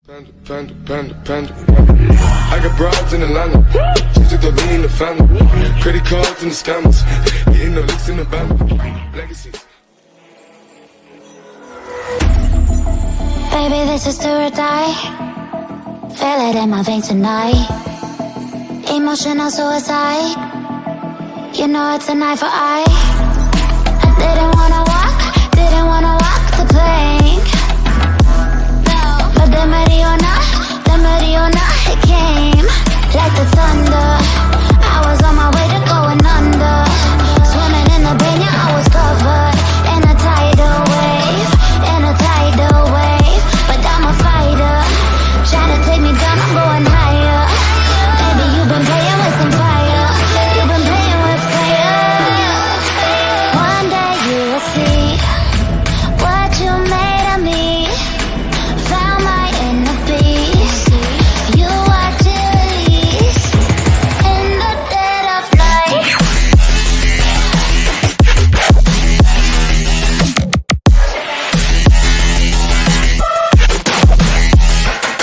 Panda. I got broads in Atlanta. She took the lean in the family. Credit cards and the scammers. Getting no licks in the van. Legacies. Baby, this is do or die. Feel it in my veins tonight. Emotional suicide. You know it's an eye for eye. I didn't wanna walk the plank. But the Mariona, it came like the thunder. I was on my way to going under. Swimming in the banya, I was covered in a tidal wave, But I'm a fighter, trying to take me down, I'm going higher. Baby, you've been playing with some fire. You've been playing with fire. One day you will see what you made of me. Found my inner beast. You watch it release in the dead of night.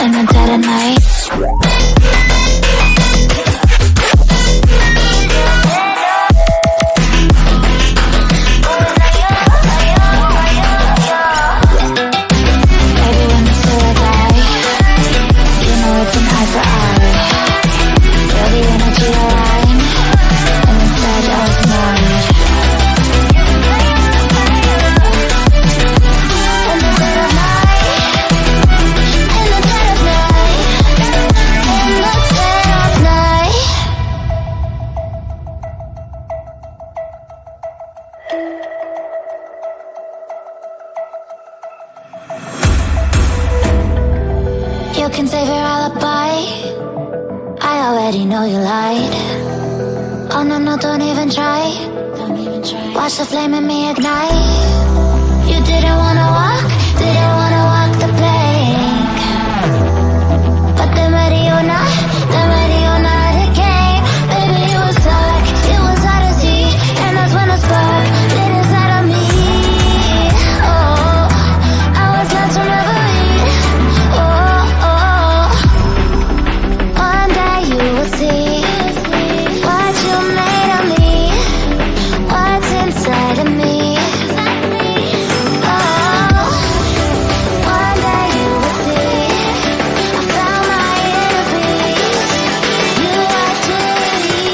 In the dead of night. You can save your alibi. I already know you lied. Oh no, don't even try. Watch the flame in me ignite. You didn't wanna walk the plank. But the Mariona, it came. Baby, it was dark, it was hard to see. And that's when the spark lit inside of me. Oh, I was lost from reverie. One day you will see what you made of me, what's inside of me. One day you will see I found my inner peace. You watch it release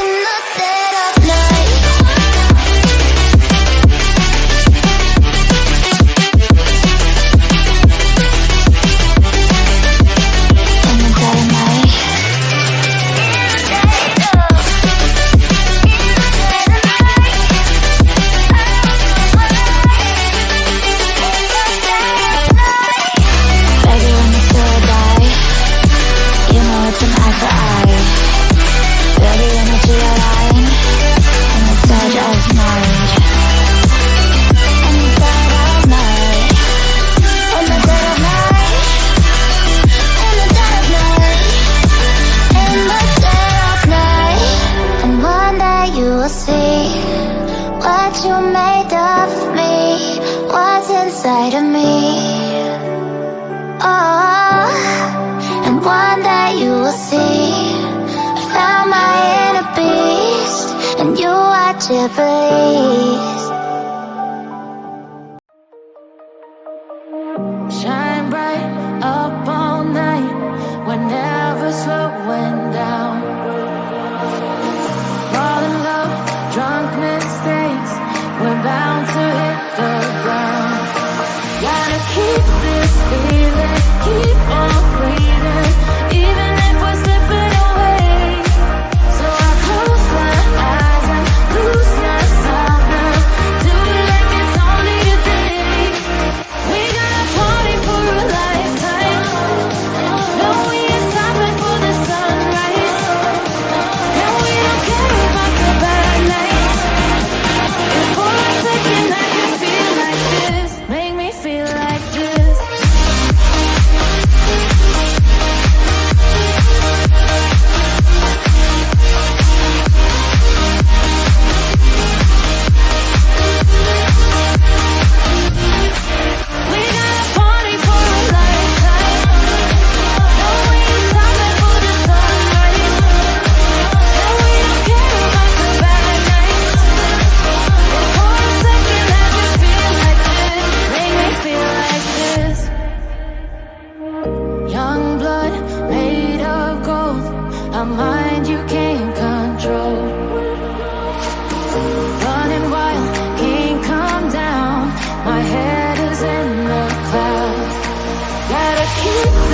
in the dead of night. In the dead of night. Baby, when you feel or die, you know it's an eye for eye. Feel the energy align in the dead of night. In the dead of night. In the dead of night. In the dead of night. In the dead of night. And one day you will see what you made of me, what's inside of me. Oh, and one day you will see I found my inner beast, and you watch it release. Shine bright up all night, we're never slowing down. Fall in love, drunk mistakes, we're bound to hit the ground. Gotta keep this feeling, keep on breathing, even if we're slipping away. So I close my eyes and lose myself now. keep